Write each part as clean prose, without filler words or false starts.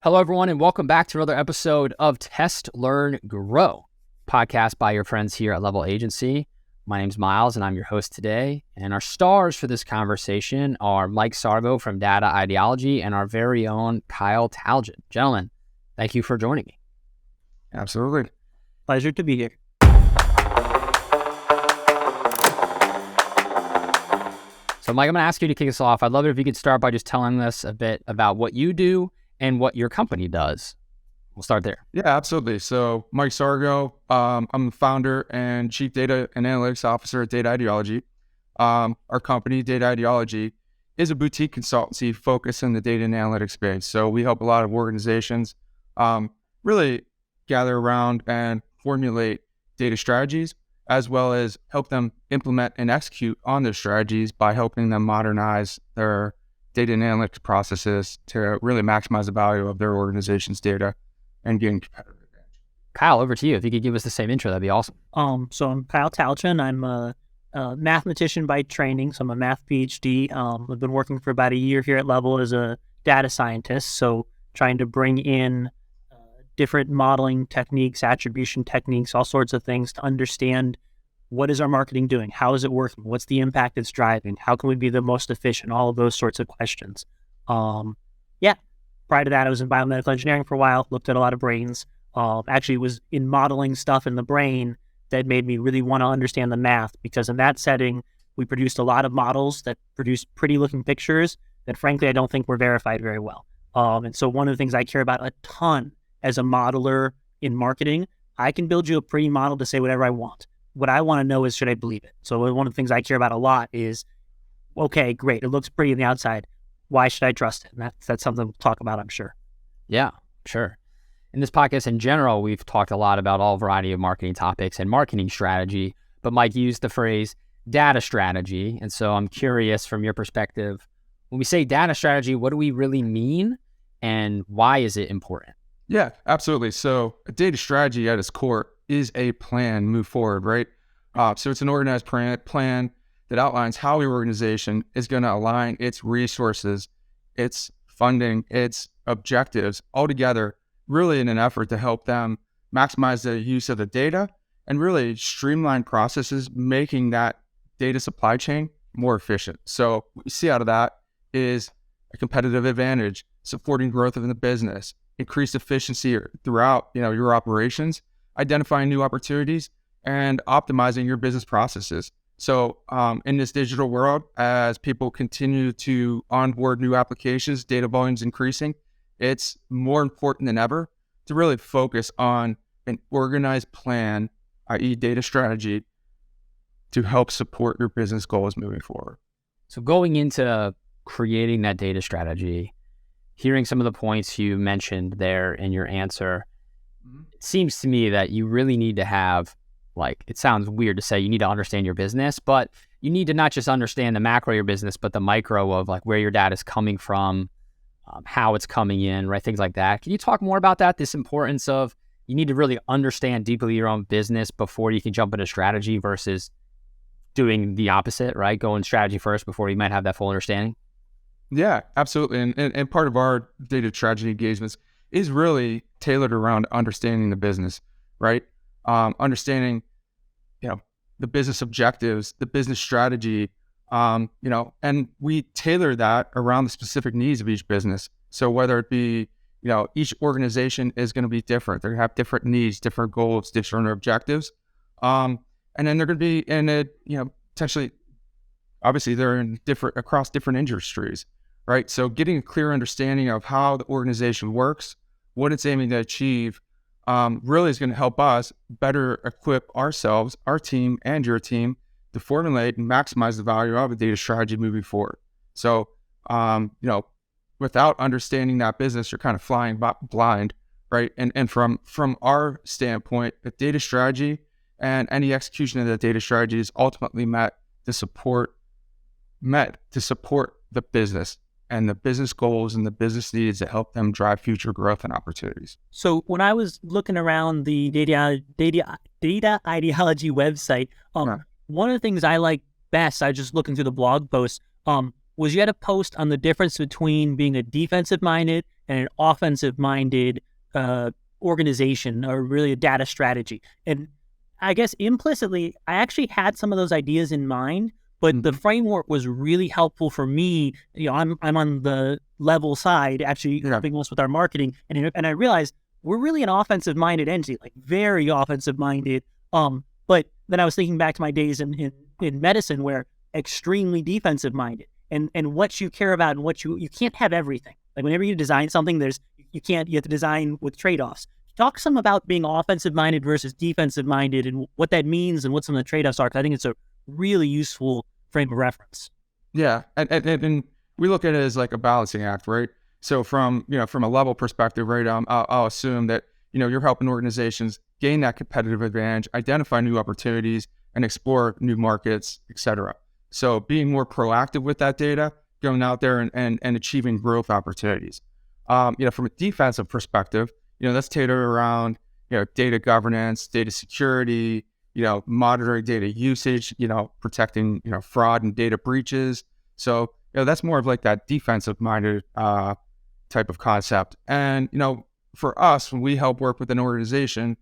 Hello, everyone, and welcome back to another episode of Test, Learn, Grow, podcast by your friends here at Level Agency. My name's Miles, and I'm your host today. And our stars for this conversation are Mike Sarvo from Data Ideology and our very own Kyle Talgin. Gentlemen, thank you for joining me. Absolutely. Pleasure to be here. So, Mike, I'm going to ask you to kick us off. I'd love it if you could start by just telling us a bit about what you do and what your company does. We'll start there. Yeah, absolutely. So Mike Sargo, I'm the founder and chief data and analytics officer at Data Ideology. Our company, Data Ideology, is a boutique consultancy focused in the data and analytics space. So we help a lot of organizations really gather around and formulate data strategies, as well as help them implement and execute on their strategies by helping them modernize their data and analytics processes to really maximize the value of their organization's data and gain competitive advantage. Kyle, over to you. If you could give us the same intro, that'd be awesome. So I'm Kyle Talgin. I'm a mathematician by training, so I'm a math PhD. I've been working for about a year here at Level as a data scientist, so trying to bring in different modeling techniques, attribution techniques, all sorts of things to understand what is our marketing doing? How is it working? What's the impact it's driving? How can we be the most efficient? All of those sorts of questions. Prior to that, I was in biomedical engineering for a while, looked at a lot of brains. Actually, it was in modeling stuff in the brain that made me really want to understand the math, because in that setting, we produced a lot of models that produced pretty looking pictures that frankly, I don't think were verified very well. And so one of the things I care about a ton as a modeler in marketing, I can build you a pretty model to say whatever I want. What I want to know is, should I believe it? So one of the things I care about a lot is, okay, great, it looks pretty on the outside. Why should I trust it? And that's something we'll talk about, I'm sure. Yeah, sure. In this podcast in general, we've talked a lot about all variety of marketing topics and marketing strategy, but Mike used the phrase data strategy. And so I'm curious from your perspective, when we say data strategy, what do we really mean and why is it important? Yeah, absolutely. So a data strategy at its core is a plan move forward, right? So it's an organized plan that outlines how your organization is going to align its resources, its funding, its objectives all together, really in an effort to help them maximize the use of the data and really streamline processes, making that data supply chain more efficient. So what we see out of that is a competitive advantage, supporting growth of the business, increased efficiency throughout your operations, identifying new opportunities, and optimizing your business processes. So in this digital world, as people continue to onboard new applications, data volumes increasing, it's more important than ever to really focus on an organized plan, i.e. data strategy, to help support your business goals moving forward. So going into creating that data strategy, hearing some of the points you mentioned there in your answer, it seems to me that you really need to have, it sounds weird to say you need to understand your business, but you need to not just understand the macro of your business, but the micro of where your data is coming from, how it's coming in, right? Things like that. Can you talk more about that? This importance of you need to really understand deeply your own business before you can jump into strategy versus doing the opposite, right? Going strategy first before you might have that full understanding. Yeah, absolutely. And part of our data strategy engagements is really tailored around understanding the business, right? Understanding, the business objectives, the business strategy, and we tailor that around the specific needs of each business. So whether it be, each organization is going to be different. They're going to have different needs, different goals, different objectives. And then they're going to be in a, potentially, obviously they're in across different industries. Right. So getting a clear understanding of how the organization works, what it's aiming to achieve, really is going to help us better equip ourselves, our team, and your team to formulate and maximize the value of a data strategy moving forward. So, without understanding that business, you're kind of flying blind, right? And from our standpoint, a data strategy and any execution of that data strategy is ultimately meant to support the business and the business goals and the business needs that help them drive future growth and opportunities. So when I was looking around the data ideology website, one of the things I like best, I was just looking through the blog posts, was you had a post on the difference between being a defensive-minded and an offensive-minded organization, or really a data strategy. And I guess implicitly, I actually had some of those ideas in mind, but the framework was really helpful for me. I'm on the level side, actually helping us with our marketing, and I realized we're really an offensive-minded entity, like very offensive-minded. But then I was thinking back to my days in medicine, where extremely defensive-minded, and what you care about, and what you can't have everything. Like whenever you design something, you have to design with trade-offs. Talk some about being offensive-minded versus defensive-minded, and what that means, and what some of the trade-offs are, because I think it's a really useful frame of reference. Yeah, and we look at it as like a balancing act, right? So from a level perspective, right? I'll assume that you're helping organizations gain that competitive advantage, identify new opportunities, and explore new markets, etc. So being more proactive with that data, going out there and achieving growth opportunities. From a defensive perspective, that's tailored around data governance, data security, monitoring data usage, protecting fraud and data breaches. So that's more of like that defensive minded type of concept. And for us, when we help work with an organization,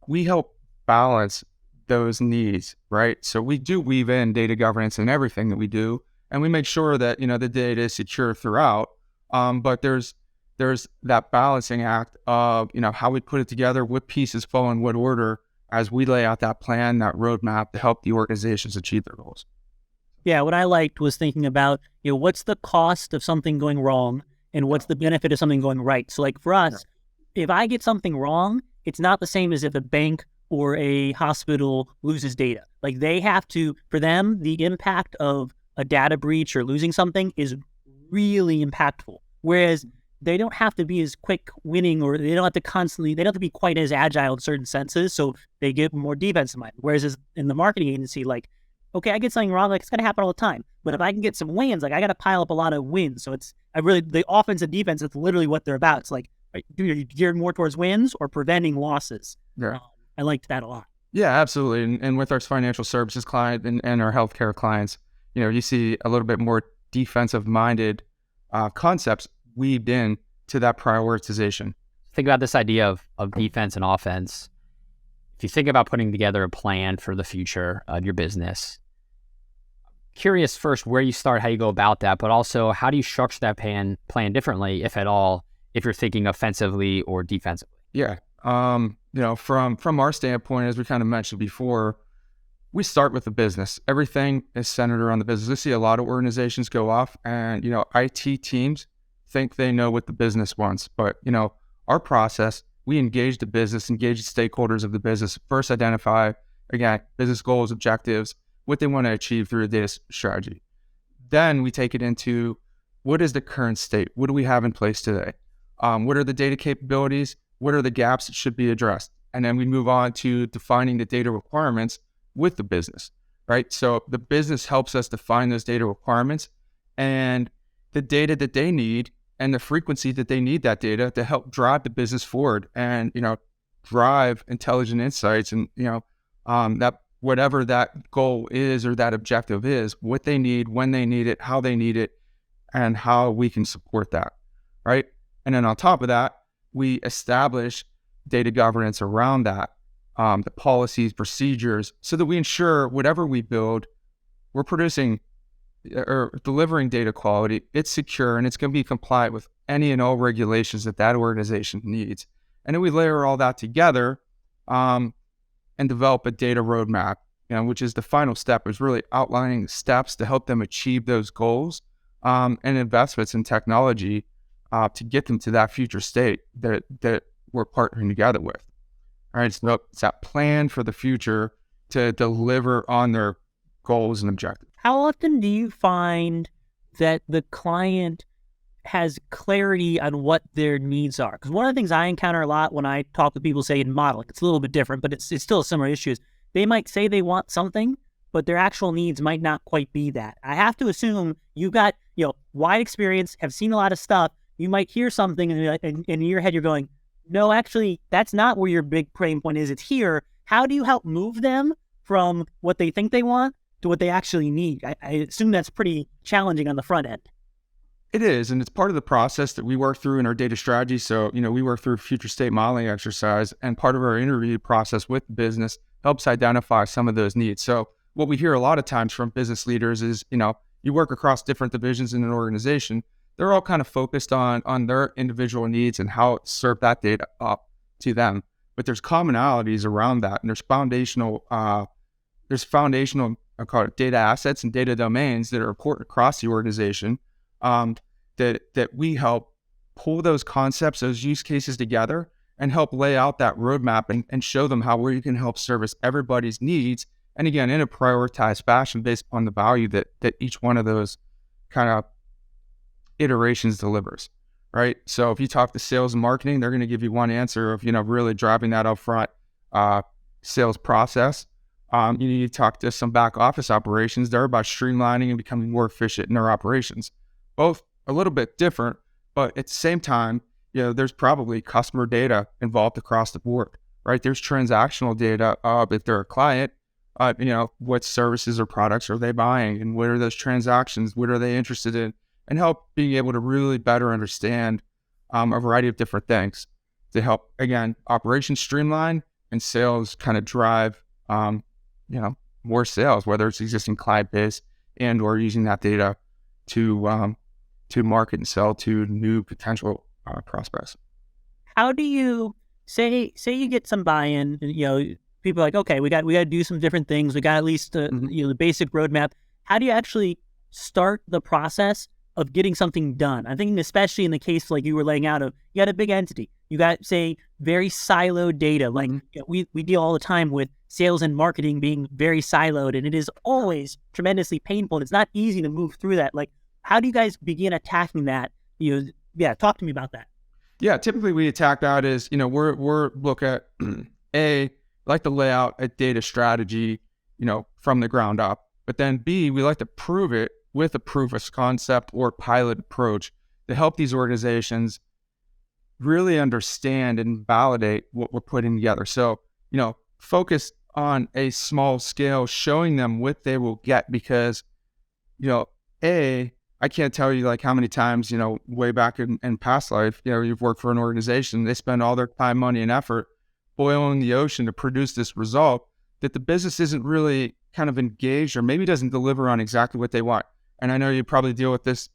we help balance those needs, right? So we do weave in data governance in everything that we do, and we make sure that the data is secure throughout. But there's that balancing act of how we put it together, what pieces fall in what order, as we lay out that plan, that roadmap to help the organizations achieve their goals. Yeah, what I liked was thinking about what's the cost of something going wrong, and what's the benefit of something going right. So like for us, if I get something wrong, it's not the same as if a bank or a hospital loses data. Like they have to, for them, the impact of a data breach or losing something is really impactful. Whereas they don't have to be as quick winning, or they don't have to be quite as agile in certain senses. So they get more defensive minded. Whereas in the marketing agency, like, okay, I get something wrong, like it's going to happen all the time. But if I can get some wins, like I got to pile up a lot of wins. So the offense and defense, it's literally what they're about. It's like, you're geared more towards wins or preventing losses. Yeah. I liked that a lot. Yeah, absolutely. And with our financial services client and our healthcare clients, you see a little bit more defensive minded concepts weaved in to that prioritization. Think about this idea of defense and offense. If you think about putting together a plan for the future of your business, curious first where you start, how you go about that, but also how do you structure that plan differently, if at all, if you're thinking offensively or defensively? Yeah. From our standpoint, as we kind of mentioned before, we start with the business. Everything is centered around the business. We see a lot of organizations go off and, IT teams think they know what the business wants. But, our process, we engage the business, engage the stakeholders of the business, first identify, again, business goals, objectives, what they want to achieve through a data strategy. Then we take it into what is the current state? What do we have in place today? What are the data capabilities? What are the gaps that should be addressed? And then we move on to defining the data requirements with the business, right? So the business helps us define those data requirements and the data that they need and the frequency that they need that data to help drive the business forward and, drive intelligent insights and, that whatever that goal is or that objective is, what they need, when they need it, how they need it, and how we can support that, right? And then on top of that, we establish data governance around that, the policies, procedures, so that we ensure whatever we build, we're producing or delivering data quality, it's secure, and it's going to be compliant with any and all regulations that organization needs. And then we layer all that together and develop a data roadmap, which is the final step, is really outlining steps to help them achieve those goals and investments in technology to get them to that future state that we're partnering together with. All right, so it's that plan for the future to deliver on their goals and objectives. How often do you find that the client has clarity on what their needs are? Because one of the things I encounter a lot when I talk to people, say in modeling, it's a little bit different, but it's still a similar issue. They might say they want something, but their actual needs might not quite be that. I have to assume you've got wide experience, have seen a lot of stuff. You might hear something and in your head you're going, no, actually, that's not where your big pain point is. It's here. How do you help move them from what they think they want to what they actually need. I assume that's pretty challenging on the front end. It is, and it's part of the process that we work through in our data strategy. So, we work through a future state modeling exercise, and part of our interview process with the business helps identify some of those needs. So what we hear a lot of times from business leaders is, you work across different divisions in an organization. They're all kind of focused on their individual needs and how to serve that data up to them. But there's commonalities around that, and there's foundational, I call it data assets and data domains that are important across the organization. That we help pull those concepts, those use cases together and help lay out that roadmap and show them how we can help service everybody's needs. And again, in a prioritized fashion based upon the value that each one of those kind of iterations delivers, right? So if you talk to sales and marketing, they're going to give you one answer of, really driving that upfront sales process. You need to talk to some back office operations. They're about streamlining and becoming more efficient in their operations. Both a little bit different, but at the same time, there's probably customer data involved across the board, right? There's transactional data of if they're a client, what services or products are they buying and what are those transactions? What are they interested in? And help being able to really better understand a variety of different things to help, again, operations streamline and sales kind of drive, more sales, whether it's existing client base and or using that data to market and sell to new potential prospects. How do you say you get some buy-in? People are like, okay, we got to do some different things. We got at least the basic roadmap. How do you actually start the process of getting something done? I'm thinking especially in the case like you were laying out of, you got a big entity. You got, say, very siloed data. Like we deal all the time with sales and marketing being very siloed, and it is always tremendously painful. And it's not easy to move through that. Like, how do you guys begin attacking that? Talk to me about that. Yeah, typically we attack that as, we're look at like to lay out a data strategy, from the ground up. But then B, we like to prove it with a proof of concept or pilot approach to help these organizations really understand and validate what we're putting together. So, focus on a small scale, showing them what they will get because, I can't tell you like how many times, way back in past life, you've worked for an organization, they spend all their time, money, and effort boiling the ocean to produce this result that the business isn't really kind of engaged or maybe doesn't deliver on exactly what they want. And I know you probably deal with this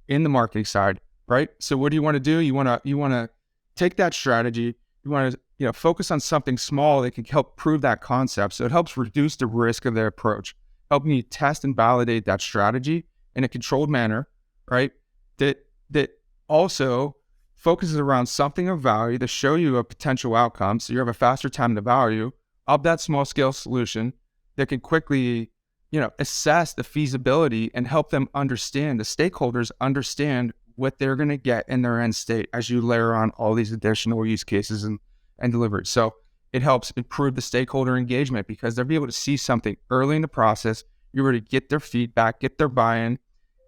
in the marketing side, right? So what do you want to do? You want to take that strategy, you want to, focus on something small that can help prove that concept. So it helps reduce the risk of their approach, helping you test and validate that strategy in a controlled manner, right? That also focuses around something of value to show you a potential outcome. So you have a faster time to value of that small scale solution that can quickly, assess the feasibility and help them understand, the stakeholders understand what they're going to get in their end state as you layer on all these additional use cases and delivery. So it helps improve the stakeholder engagement because they'll be able to see something early in the process. You're able to get their feedback, get their buy-in,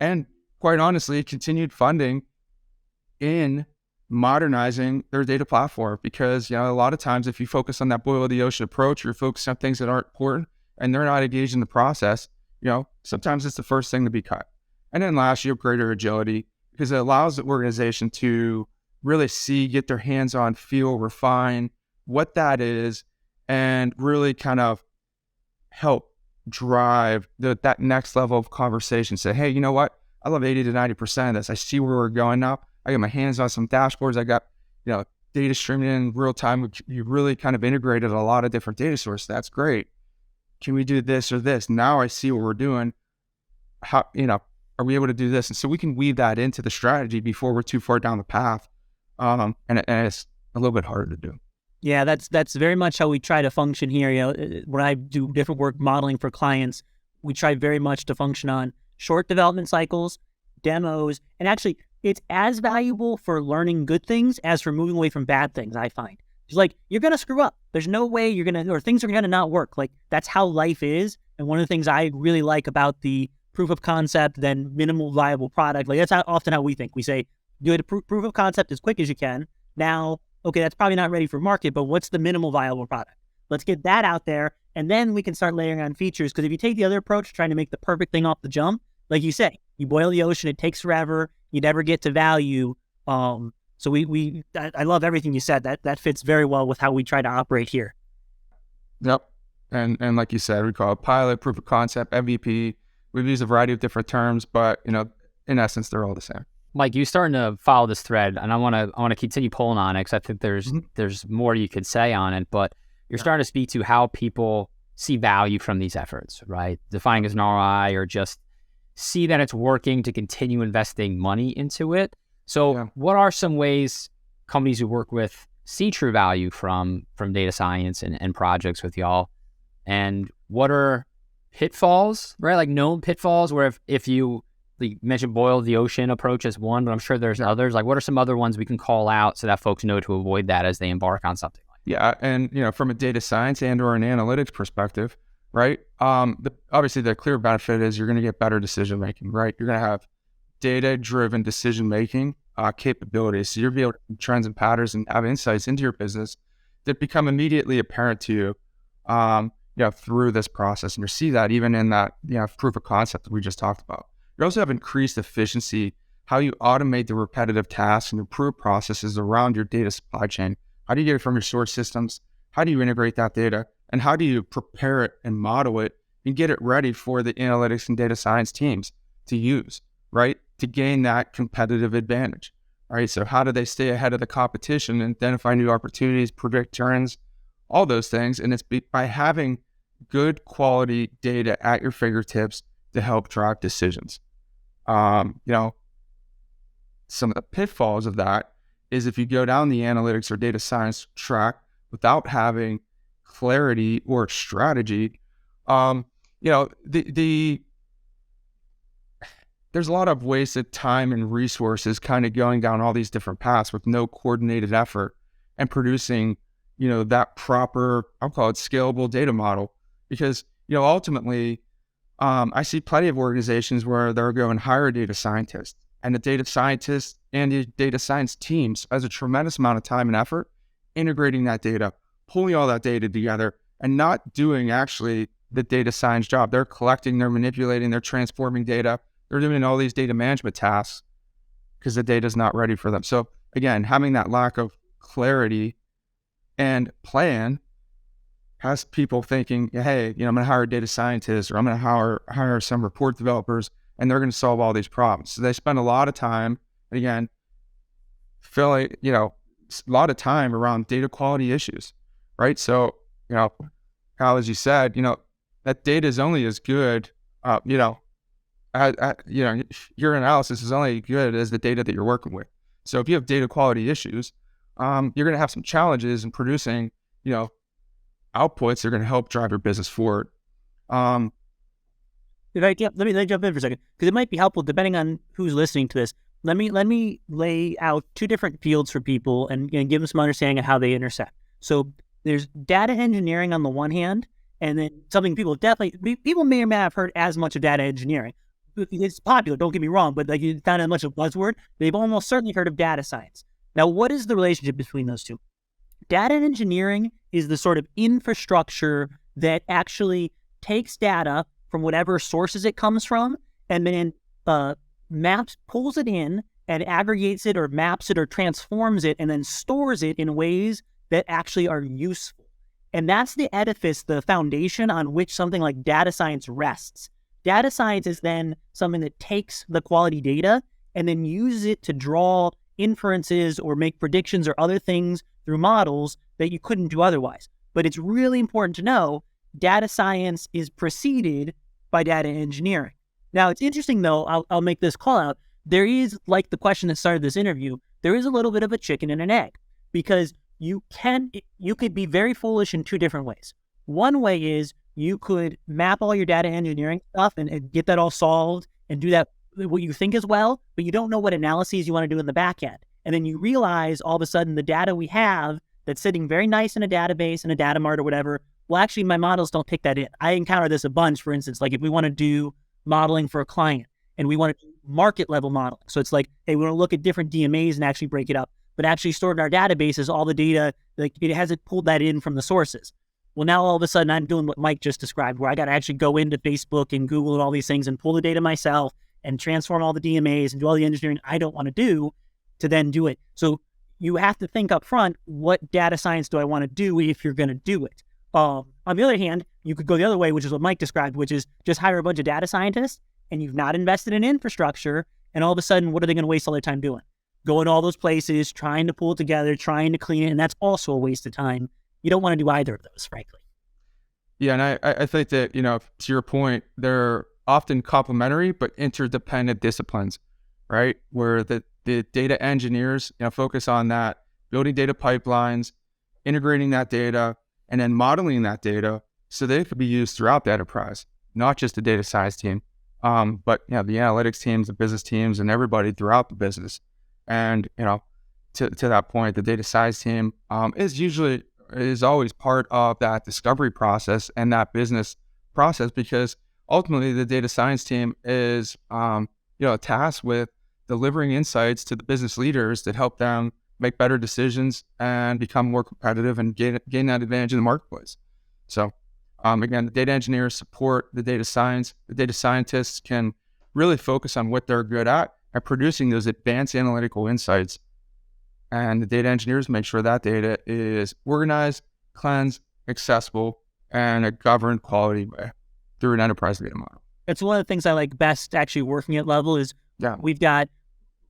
and quite honestly, continued funding in modernizing their data platform. Because, a lot of times if you focus on that boil the ocean approach, you're focused on things that aren't important and they're not engaged in the process, sometimes it's the first thing to be cut. And then last, you have greater agility because it allows the organization to really see, get their hands on, feel, refine what that is, and really kind of help drive that next level of conversation. Say, hey, you know what? I love 80 to 90% of this. I see where we're going now. I got my hands on some dashboards. I got, data streaming in real time. You really kind of integrated a lot of different data sources. That's great. Can we do this or this? Now I see what we're doing. How, are we able to do this? And so we can weave that into the strategy before we're too far down the path. And it's a little bit harder to do. Yeah, that's very much how we try to function here. When I do different work modeling for clients, we try very much to function on short development cycles, demos, and actually it's as valuable for learning good things as for moving away from bad things, I find. It's like, you're going to screw up. There's no way you're going to, or things are going to not work. Like, that's how life is. And one of the things I really like about the proof of concept, then minimal viable product, like that's often how we think. We say, do a proof of concept as quick as you can. Now, okay, that's probably not ready for market, but what's the minimal viable product? Let's get that out there And then we can start layering on features. Because if you take the other approach, trying to make the perfect thing off the jump, like you say, you boil the ocean, it takes forever, you never get to value. So I love everything you said. That fits very well with how we try to operate here. Yep. And like you said, we call it pilot, proof of concept, MVP. We've used a variety of different terms, but in essence, they're all the same. Mike, you're starting to follow this thread, and I want to continue pulling on it because I think there's more you could say on it. But you're starting to speak to how people see value from these efforts, right? Defining as an ROI, or just see that it's working to continue investing money into it. So, what are some ways companies you work with see true value from data science and projects with y'all? And what are pitfalls, right? Like known pitfalls where if you mentioned boil the ocean approach as one, but I'm sure there's others. Like what are some other ones we can call out so that folks know to avoid that as they embark on something like that? Yeah. And, from a data science and or an analytics perspective, right? Obviously the clear benefit is you're going to get better decision-making, right? You're going to have data-driven decision-making capabilities. So you'll be able to see trends and patterns and have insights into your business that become immediately apparent to you, through this process. And you see that even in that, proof of concept that we just talked about. You also have increased efficiency, how you automate the repetitive tasks and improve processes around your data supply chain. How do you get it from your source systems? How do you integrate that data? And how do you prepare it and model it and get it ready for the analytics and data science teams to use, right? To gain that competitive advantage, right? So how do they stay ahead of the competition and identify new opportunities, predict trends, all those things? And it's by having good quality data at your fingertips to help drive decisions. Some of the pitfalls of that is if you go down the analytics or data science track without having clarity or strategy, there's a lot of wasted time and resources kind of going down all these different paths with no coordinated effort and producing, that proper, I'll call it scalable data model. Because, ultimately, I see plenty of organizations where they're going hire a data scientist, and the data scientist and the data science teams spends a tremendous amount of time and effort integrating that data, pulling all that data together, and not doing actually the data science job. They're collecting, they're manipulating, they're transforming data. They're doing all these data management tasks because the data is not ready for them. So again, having that lack of clarity and plan has people thinking, hey, I'm going to hire a data scientist, or I'm going to hire some report developers, and they're going to solve all these problems. So they spend a lot of time, and again, a lot of time around data quality issues, right? So, Kyle, as you said, that data is only as good, your analysis is only as good as the data that you're working with. So if you have data quality issues, you're going to have some challenges in producing, outputs that are going to help drive your business forward. Let me jump in for a second, because it might be helpful depending on who's listening to this. Let me lay out two different fields for people and give them some understanding of how they intersect. So there's data engineering on the one hand, and then something people may or may not have heard as much of data engineering. It's popular, don't get me wrong, but it's not as much of a buzzword. They've almost certainly heard of data science. Now, what is the relationship between those two? Data engineering is the sort of infrastructure that actually takes data from whatever sources it comes from and then pulls it in and aggregates it or maps it or transforms it and then stores it in ways that actually are useful. And that's the edifice, the foundation on which something like data science rests. Data science is then something that takes the quality data and then uses it to draw inferences or make predictions or other things through models that you couldn't do otherwise. But it's really important to know data science is preceded by data engineering. Now, it's interesting, though, I'll make this call out. There is, like the question that started this interview, there is a little bit of a chicken and an egg, because you could be very foolish in two different ways. One way is you could map all your data engineering stuff and get that all solved and do that what you think is well, but you don't know what analyses you want to do in the back end. And then you realize all of a sudden the data we have that's sitting very nice in a database, in a data mart or whatever, well, actually my models don't take that in. I encounter this a bunch, for instance, like if we want to do modeling for a client and we want to do market level modeling. So it's like, hey, we want to look at different DMAs and actually break it up, but actually stored in our databases, all the data, like it hasn't pulled that in from the sources. Well, now all of a sudden I'm doing what Mike just described, where I got to actually go into Facebook and Google and all these things and pull the data myself and transform all the DMAs and do all the engineering I don't want to do to then do it. So you have to think up front, what data science do I want to do if you're going to do it? On the other hand, you could go the other way, which is what Mike described, which is just hire a bunch of data scientists and you've not invested in infrastructure. And all of a sudden, what are they going to waste all their time doing? Going to all those places, trying to pull it together, trying to clean it. And that's also a waste of time. You don't want to do either of those, frankly. Yeah, and I think that, to your point, they're often complementary but interdependent disciplines, right? Where the data engineers, focus on that, building data pipelines, integrating that data, and then modeling that data so that it could be used throughout the enterprise, not just the data science team, but the analytics teams, the business teams, and everybody throughout the business. And to that point, the data science team is always part of that discovery process and that business process, because ultimately the data science team is tasked with delivering insights to the business leaders that help them make better decisions and become more competitive and gain that advantage in the marketplace. So again, the data engineers support the data science. The data scientists can really focus on what they're good at producing those advanced analytical insights. And the data engineers make sure that data is organized, cleansed, accessible, and a governed quality way through an enterprise data model. It's one of the things I like best actually working at Level is we've got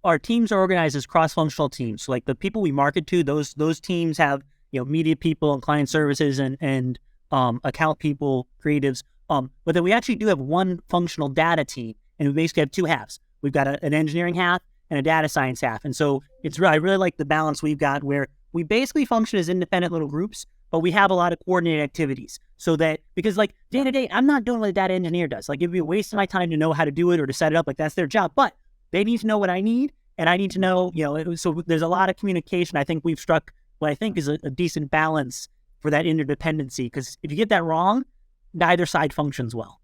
our teams are organized as cross-functional teams. So like the people we market to, those teams have, media people and client services and account people, creatives. But then we actually do have one functional data team, and we basically have two halves. We've got an engineering half and a data science half. And so I really like the balance we've got where we basically function as independent little groups, but we have a lot of coordinated activities so that, because like day to day, I'm not doing what a data engineer does. Like it'd be a waste of my time to know how to do it or to set it up. Like that's their job, but they need to know what I need. And I need to know, so there's a lot of communication. I think we've struck what I think is a decent balance for that interdependency. Because if you get that wrong, neither side functions well.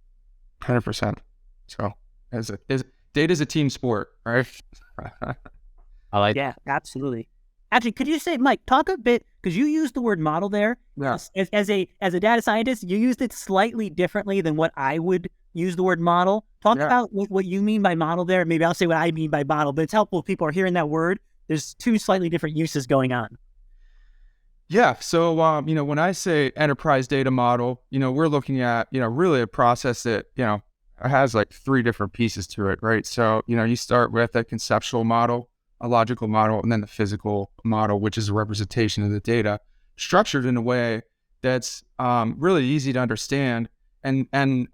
100%. So data is a team sport, right? I like. Yeah, absolutely. Actually, could you say, Mike, talk a bit, because you used the word model there. Yeah. As a data scientist, you used it slightly differently than what I would use the word model. Talk about what you mean by model there. Maybe I'll say what I mean by model, but it's helpful if people are hearing that word. There's two slightly different uses going on. Yeah. So, when I say enterprise data model, we're looking at, really a process that, has like three different pieces to it, right? So, you start with a conceptual model, a logical model, and then the physical model, which is a representation of the data structured in a way that's really easy to understand and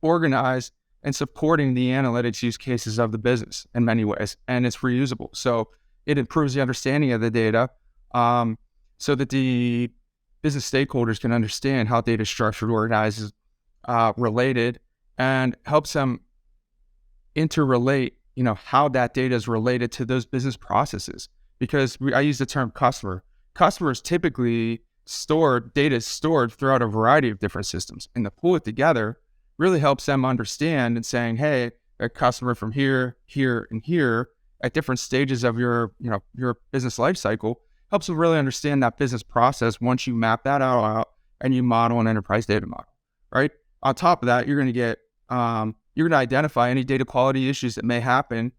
organized and supporting the analytics use cases of the business in many ways. And it's reusable. So it improves the understanding of the data so that the business stakeholders can understand how data is structured, organized, related, and helps them interrelate, how that data is related to those business processes. Because I use the term customer. Customers typically data is stored throughout a variety of different systems, and to pull it together really helps them understand and saying, hey, a customer from here, here, and here at different stages of your business life cycle helps them really understand that business process once you map that out and you model an enterprise data model, right? On top of that, you're going to identify any data quality issues that may happen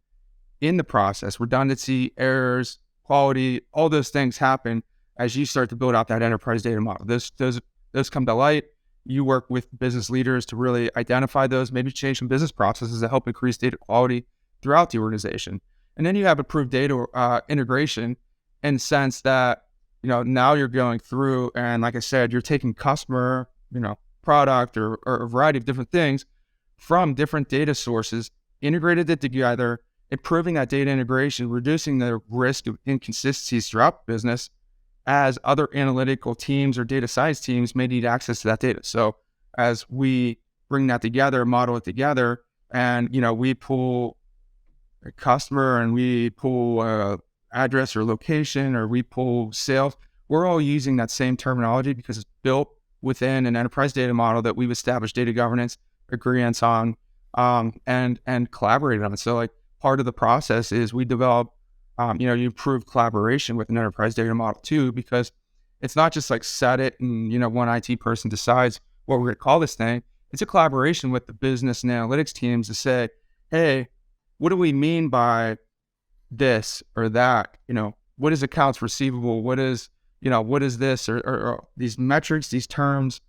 in the process. Redundancy, errors, quality, all those things happen as you start to build out that enterprise data model. Those come to light. You work with business leaders to really identify those, maybe change some business processes that help increase data quality throughout the organization. And then you have approved data integration in the sense that, now you're going through and, like I said, you're taking customer, product or a variety of different things from different data sources, integrated it together, improving that data integration, reducing the risk of inconsistencies throughout the business as other analytical teams or data science teams may need access to that data. So as we bring that together, model it together, and, we pull a customer and we pull address or location, or we pull sales, we're all using that same terminology because it's built within an enterprise data model that we've established data governance agreements on, and collaborated on it. So like part of the process is we develop, you improve collaboration with an enterprise data model too, because It's not just like set it and, one IT person decides what we're going to call this thing. It's a collaboration with the business and analytics teams to say, hey, what do we mean by this or that? What is accounts receivable? What is this or these metrics, these terms,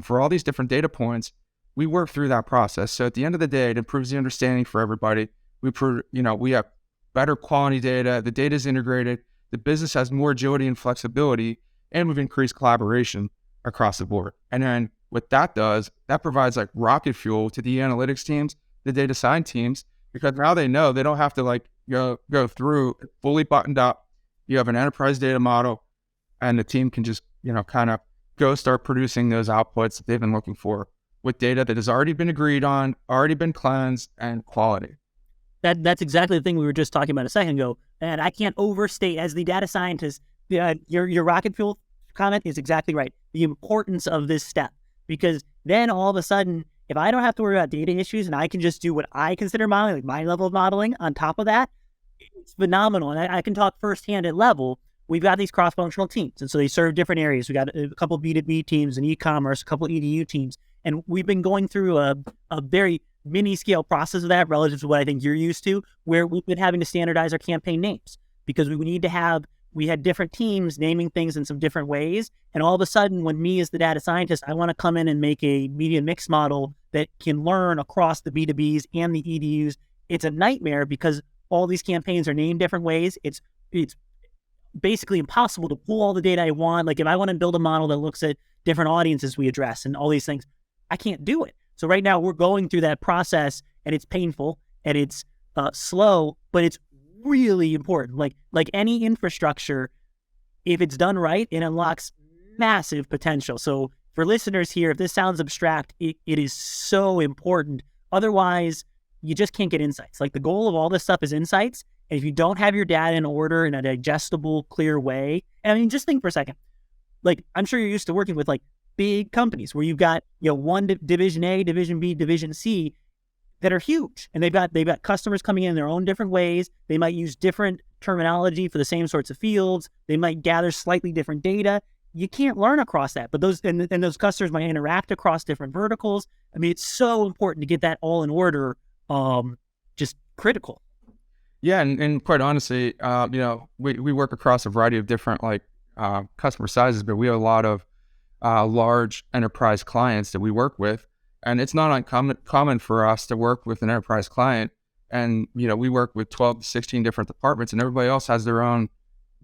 for all these different data points? We work through that process. So at the end of the day, it improves the understanding for everybody. We have better quality data. The data is integrated. The business has more agility and flexibility, and we've increased collaboration across the board. And then what that does, that provides like rocket fuel to the analytics teams, the data science teams, because now they know they don't have to go through fully buttoned up. You have an enterprise data model, and the team can just, kind of go start producing those outputs that they've been looking for with data that has already been agreed on, already been cleansed, and quality. That's exactly the thing we were just talking about a second ago. And I can't overstate, as the data scientist, your rocket fuel comment is exactly right. The importance of this step, because then all of a sudden, if I don't have to worry about data issues and I can just do what I consider modeling, like my level of modeling on top of that, it's phenomenal. And I can talk firsthand at level. We've got these cross-functional teams, and so they serve different areas. We got a couple B2B teams and e-commerce, a couple EDU teams, and we've been going through a very mini-scale process of that relative to what I think you're used to, where we've been having to standardize our campaign names because we had different teams naming things in some different ways. And all of a sudden, when me as the data scientist, I want to come in and make a media mix model that can learn across the B2Bs and the EDUs, it's a nightmare because all these campaigns are named different ways. It's basically impossible to pull all the data I want. Like if I want to build a model that looks at different audiences we address and all these things, I can't do it. So right now we're going through that process, and it's painful and it's slow, but it's really important. Like any infrastructure, if it's done right, it unlocks massive potential. So for listeners here, if this sounds abstract, it is so important. Otherwise, you just can't get insights. Like the goal of all this stuff is insights. And if you don't have your data in order in a digestible, clear way, and I mean, just think for a second. Like I'm sure you're used to working with like big companies where you've got, one division A, division B, division C that are huge. And they've got customers coming in their own different ways. They might use different terminology for the same sorts of fields. They might gather slightly different data. You can't learn across that, but those customers might interact across different verticals. I mean, it's so important to get that all in order. Just critical. Yeah. And quite honestly, we work across a variety of different customer sizes, but we have a lot of large enterprise clients that we work with. And it's not uncommon for us to work with an enterprise client. And, we work with 12 to 16 different departments, and everybody else has their own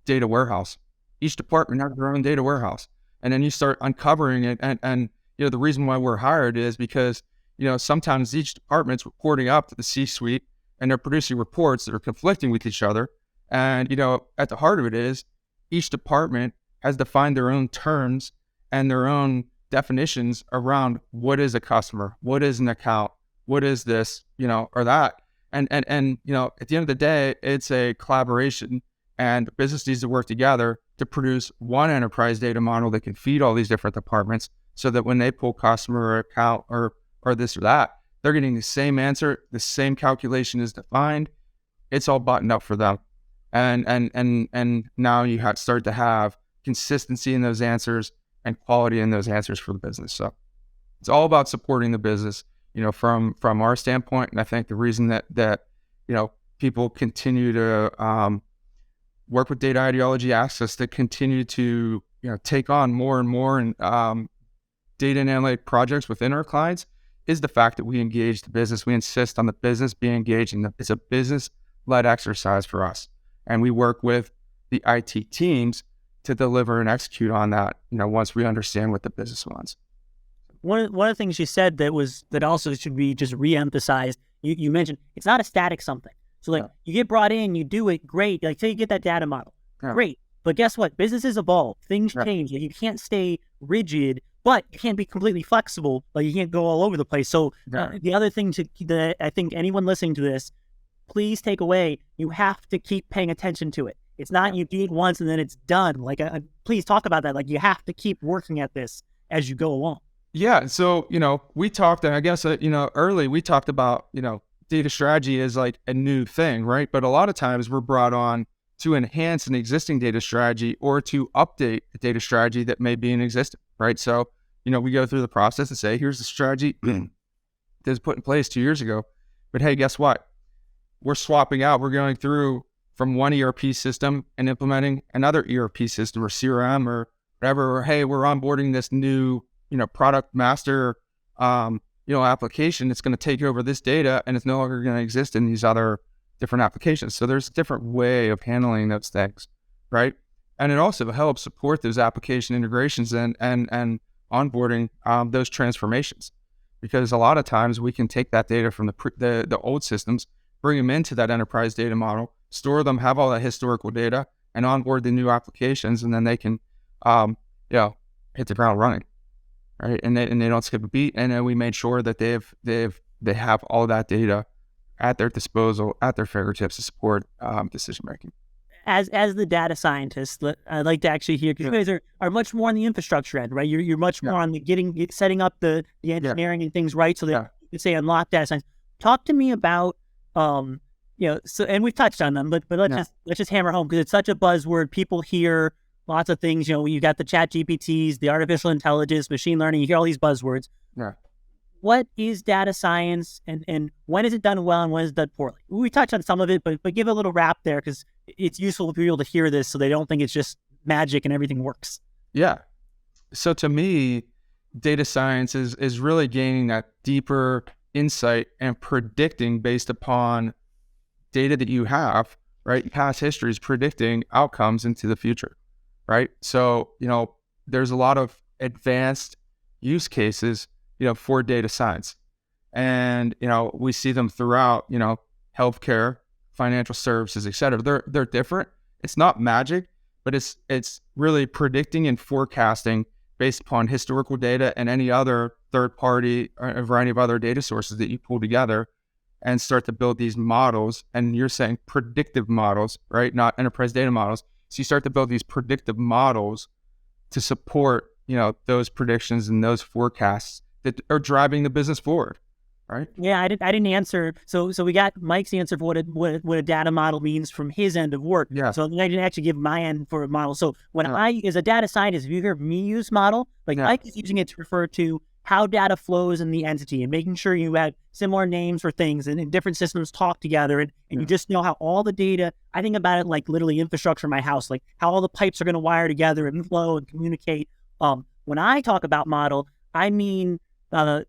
data warehouse. Each department has their own data warehouse. And then you start uncovering it. And the reason why we're hired is because, sometimes each department's reporting up to the C-suite and they're producing reports that are conflicting with each other. And, at the heart of it is each department has defined their own terms and their own definitions around what is a customer, what is an account, what is this, or that. And at the end of the day, it's a collaboration, and the business needs to work together to produce one enterprise data model that can feed all these different departments so that when they pull customer or account or this or that, they're getting the same answer, the same calculation is defined. It's all buttoned up for them. And now you start to have consistency in those answers and quality in those answers for the business. So it's all about supporting the business, from our standpoint. And I think the reason that people continue to work with data ideology access, to continue to take on more and more data and analytic projects within our clients, is the fact that we engage the business. We insist on the business being engaged, and it's a business-led exercise for us. And we work with the IT teams to deliver and execute on that, once we understand what the business wants. One of the things you said that also should be just re-emphasized, you mentioned it's not a static something. So you get brought in, you do it, great. Like say you get that data model, great. But guess what? Businesses evolve, things change. You can't stay rigid, but you can't be completely flexible. Like you can't go all over the place. So the other thing that I think anyone listening to this, please take away, you have to keep paying attention to it. It's not you do it once and then it's done. Please talk about that. Like you have to keep working at this as you go along. Yeah. So, we talked, I guess, early, we talked about, data strategy is like a new thing, right? But a lot of times we're brought on to enhance an existing data strategy or to update a data strategy that may be in existence, right? So, we go through the process and say, here's the strategy that was put in place 2 years ago. But hey, guess what? We're swapping out. We're going through from one ERP system and implementing another ERP system or CRM or whatever. Or, hey, we're onboarding this new, product master, application. It's going to take over this data and it's no longer going to exist in these other different applications. So there's a different way of handling those things, right? And it also helps support those application integrations and onboarding those transformations, because a lot of times we can take that data from the old systems, bring them into that enterprise data model, store them, have all that historical data, and onboard the new applications, and then they can, hit the ground running, right? And they don't skip a beat. And then we made sure that they have all that data at their disposal, at their fingertips to support decision making. As the data scientist, I'd like to actually hear, because you guys are much more on the infrastructure end, right? You're much more on the setting up the engineering and things right, so that you can say unlock data science. Talk to me about so, and we've touched on them, but let's just hammer home, because it's such a buzzword. People hear lots of things. You got the chat GPTs, the artificial intelligence, machine learning. You hear all these buzzwords. Yeah. What is data science, and when is it done well and when is it done poorly? We touched on some of it, but give a little wrap there, because it's useful for people to hear this so they don't think it's just magic and everything works. Yeah. So to me, data science is really gaining that deeper insight and predicting based upon data that you have, right? Past history is predicting outcomes into the future, right? So, there's a lot of advanced use cases, for data science. And, we see them throughout, healthcare, financial services, et cetera. They're different. It's not magic, but it's really predicting and forecasting based upon historical data and any other third party or a variety of other data sources that you pull together and start to build these models. And you're saying predictive models, right? Not enterprise data models. So you start to build these predictive models to support, those predictions and those forecasts that are driving the business forward, right? Yeah, I didn't answer. So we got Mike's answer for what a data model means from his end of work. Yeah. So I didn't actually give my end for a model. So when I, as a data scientist, if you hear me use model, Mike is using it to refer to how data flows in the entity and making sure you have similar names for things and different systems talk together, and you just know how all the data, I think about it like literally infrastructure in my house, like how all the pipes are going to wire together and flow and communicate. When I talk about model, I mean,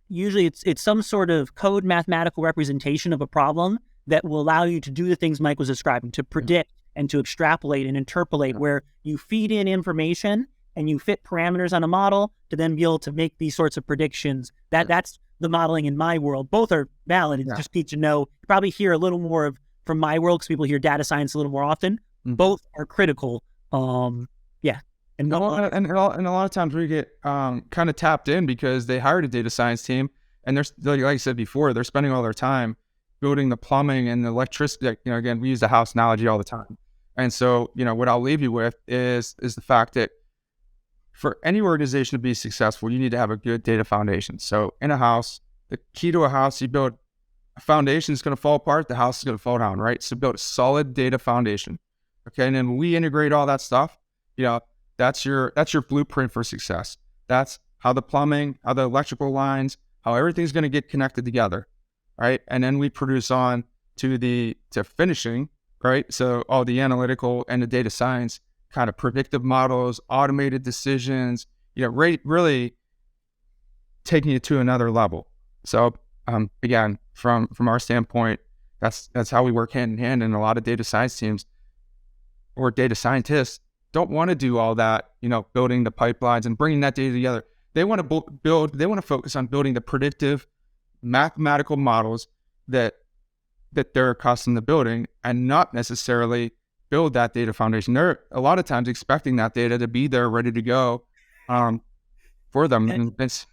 usually it's some sort of code mathematical representation of a problem that will allow you to do the things Mike was describing, to predict and to extrapolate and interpolate, where you feed in information and you fit parameters on a model to then be able to make these sorts of predictions. That's the modeling in my world. Both are valid. It's just need to know. You probably hear a little more from my world, because people hear data science a little more often. Both are critical. And a lot of times we get kind of tapped in because they hired a data science team, and they're, like I said before, they're spending all their time building the plumbing and the electricity. Again, we use the house analogy all the time. And so, what I'll leave you with is the fact that for any organization to be successful, you need to have a good data foundation. So in a house, the key to a house, you build a foundation is going to fall apart, the house is going to fall down, right? So build a solid data foundation. Okay. And then when we integrate all that stuff, that's your blueprint for success. That's how the plumbing, how the electrical lines, how everything's going to get connected together, right? And then we produce on to finishing, right? So all the analytical and the data science kind of predictive models, automated decisions, really taking it to another level. So again, from our standpoint, that's how we work hand in hand. And a lot of data science teams or data scientists don't want to do all that, building the pipelines and bringing that data together. They want to focus on building the predictive mathematical models that they're accustomed to building, and not necessarily build that data foundation. They're a lot of times expecting that data to be there ready to go for them. And it's,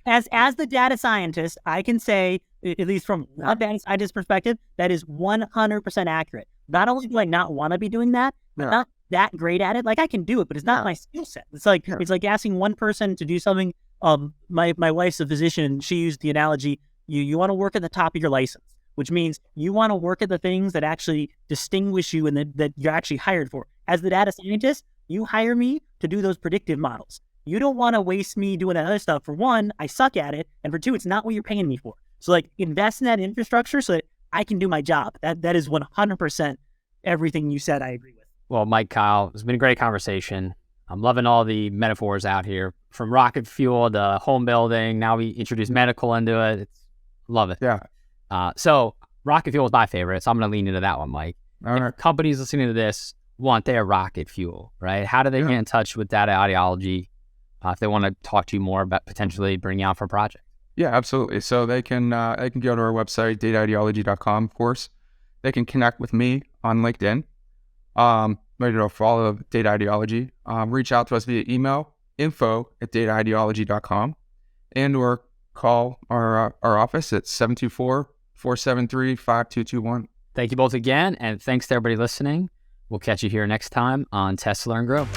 as the data scientist, I can say, at least from a data scientist perspective, that is 100% accurate. Not only do I not want to be doing that, I'm not that great at it. Like, I can do it, but it's not my skill set. It's like asking one person to do something. My wife's a physician. She used the analogy, you want to work at the top of your license. which means you want to work at the things that actually distinguish you and that you're actually hired for. As the data scientist, you hire me to do those predictive models. You don't want to waste me doing that other stuff. For one, I suck at it. And for two, it's not what you're paying me for. So like invest in that infrastructure so that I can do my job. That is 100% everything you said I agree with. Well, Mike, Kyle, it's been a great conversation. I'm loving all the metaphors out here, from rocket fuel to home building. Now we introduce medical into it. Love it. Yeah. So rocket fuel is my favorite, so I'm going to lean into that one, Mike. All right. If companies listening to this want their rocket fuel, right? How do they get in touch with Data Ideology if they want to talk to you more about potentially bringing you on for a project? Yeah, absolutely. So they can go to our website, dataideology.com, of course. They can connect with me on LinkedIn. Follow Data Ideology. Reach out to us via email, info@dataideology.com, and or call our office at 724-473-5221. Thank you both again, and thanks to everybody listening. We'll catch you here next time on Test, Learn, Grow.